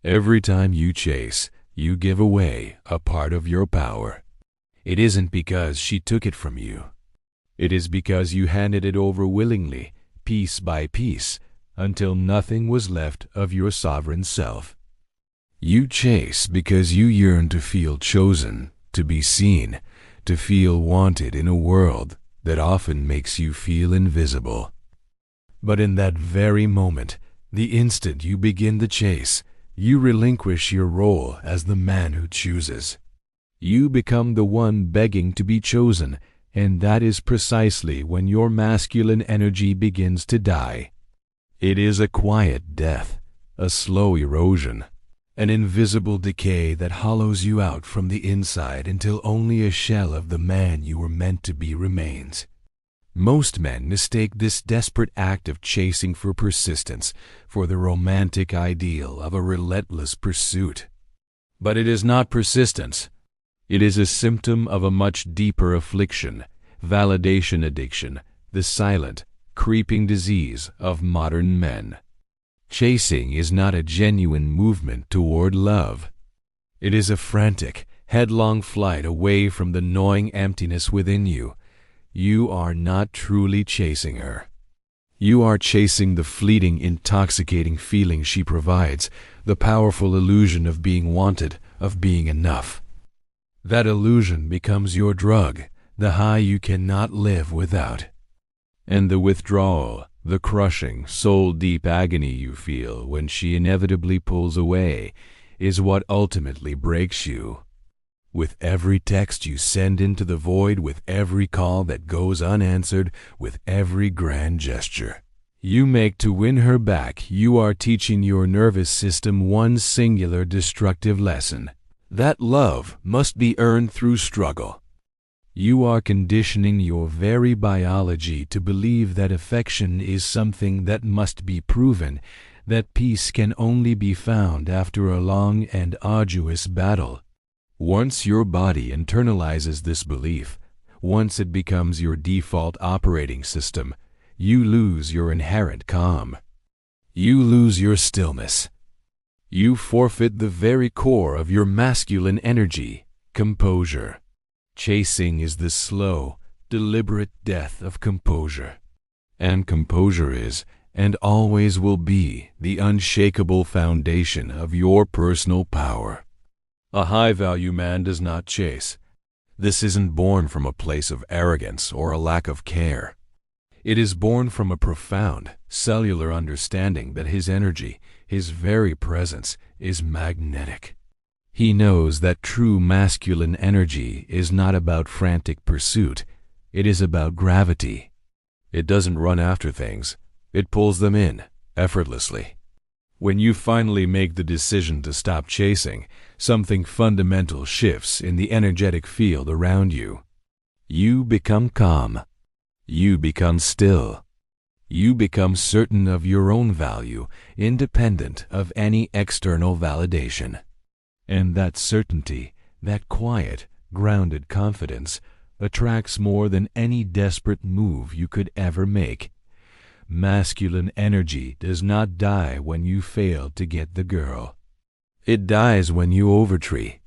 Every time you chase, you give away a part of your power. It isn't because she took it from you. It is because you handed it over willingly, piece by piece, until nothing was left of your sovereign self. You chase because you yearn to feel chosen, to be seen, to feel wanted in a world that often makes you feel invisible. But in that very moment, the instant you begin the chase, you relinquish your role as the man who chooses. You become the one begging to be chosen, and that is precisely when your masculine energy begins to die. It is a quiet death, a slow erosion, an invisible decay that hollows you out from the inside until only a shell of the man you were meant to be remains. Most men mistake this desperate act of chasing for persistence, for the romantic ideal of a relentless pursuit. But it is not persistence. It is a symptom of a much deeper affliction, validation addiction, the silent, creeping disease of modern men. Chasing is not a genuine movement toward love. It is a frantic, headlong flight away from the gnawing emptiness within you. You are not truly chasing her. You are chasing the fleeting, intoxicating feeling she provides, the powerful illusion of being wanted, of being enough. That illusion becomes your drug, the high you cannot live without. And the withdrawal, the crushing, soul-deep agony you feel when she inevitably pulls away, is what ultimately breaks you. With every text you send into the void, with every call that goes unanswered, with every grand gesture you make to win her back, you are teaching your nervous system one singular destructive lesson: that love must be earned through struggle. You are conditioning your very biology to believe that affection is something that must be proven, that peace can only be found after a long and arduous battle. Once your body internalizes this belief, once it becomes your default operating system, you lose your inherent calm. You lose your stillness. You forfeit the very core of your masculine energy, composure. Chasing is the slow, deliberate death of composure. And composure is, and always will be, the unshakable foundation of your personal power. A high-value man does not chase. This isn't born from a place of arrogance or a lack of care. It is born from a profound, cellular understanding that his energy, his very presence, is magnetic. He knows that true masculine energy is not about frantic pursuit. It is about gravity. It doesn't run after things. It pulls them in, effortlessly. When you finally make the decision to stop chasing, something fundamental shifts in the energetic field around you. You become calm. You become still. You become certain of your own value, independent of any external validation. And that certainty, that quiet, grounded confidence, attracts more than any desperate move you could ever make. Masculine energy does not die when you fail to get the girl. It dies when you overtree.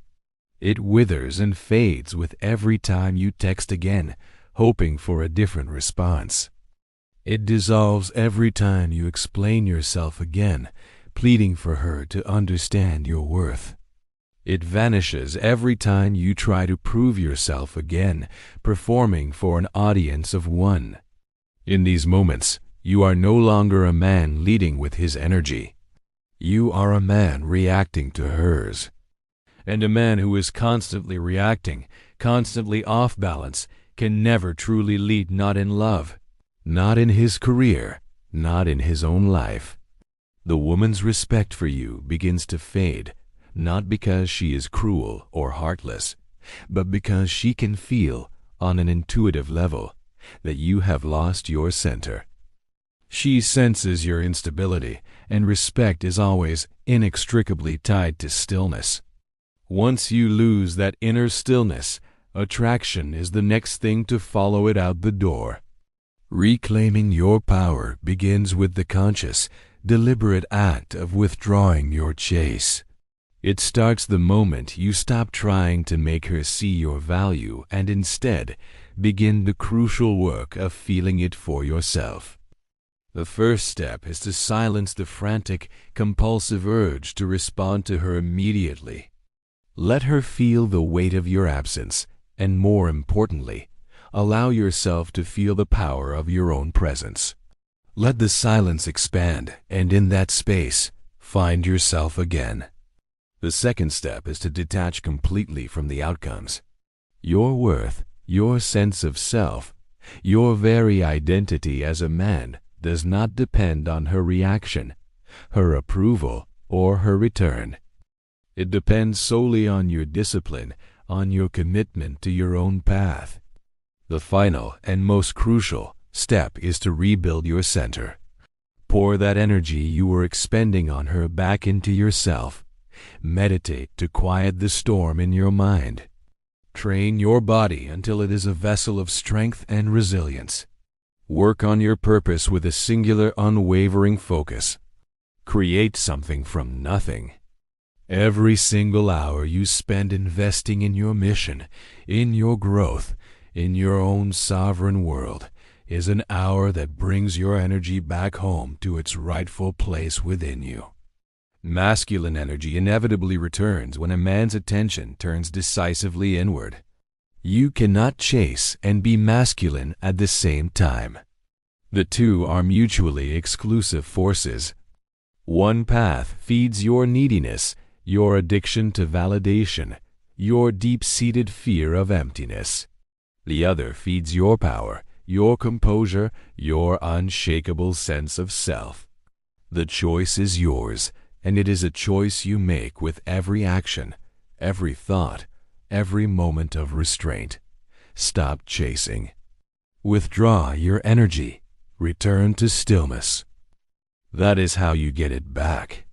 It withers and fades with every time you text again, hoping for a different response. It dissolves every time you explain yourself again, pleading for her to understand your worth. It vanishes every time you try to prove yourself again, performing for an audience of one. In these moments, you are no longer a man leading with his energy. You are a man reacting to hers. And a man who is constantly reacting, constantly off balance, can never truly lead, not in love, not in his career, not in his own life. The woman's respect for you begins to fade, not because she is cruel or heartless, but because she can feel, on an intuitive level, that you have lost your center. She senses your instability, and respect is always inextricably tied to stillness. Once you lose that inner stillness, attraction is the next thing to follow it out the door. Reclaiming your power begins with the conscious, deliberate act of withdrawing your chase. It starts the moment you stop trying to make her see your value and instead begin the crucial work of feeling it for yourself. The first step is to silence the frantic, compulsive urge to respond to her immediately. Let her feel the weight of your absence, and more importantly, allow yourself to feel the power of your own presence. Let the silence expand, and in that space, find yourself again. The second step is to detach completely from the outcomes. Your worth, your sense of self, your very identity as a man does not depend on her reaction, her approval, or her return. It depends solely on your discipline, on your commitment to your own path. The final and most crucial step is to rebuild your center. Pour that energy you were expending on her back into yourself. Meditate to quiet the storm in your mind. Train your body until it is a vessel of strength and resilience. Work on your purpose with a singular, unwavering focus. Create something from nothing. Every single hour you spend investing in your mission, in your growth, in your own sovereign world, is an hour that brings your energy back home to its rightful place within you. Masculine energy inevitably returns when a man's attention turns decisively inward. You cannot chase and be masculine at the same time. The two are mutually exclusive forces. One path feeds your neediness, your addiction to validation, your deep-seated fear of emptiness. The other feeds your power, your composure, your unshakable sense of self. The choice is yours, and it is a choice you make with every action, every thought, every moment of restraint. Stop chasing. Withdraw your energy. Return to stillness. That is how you get it back.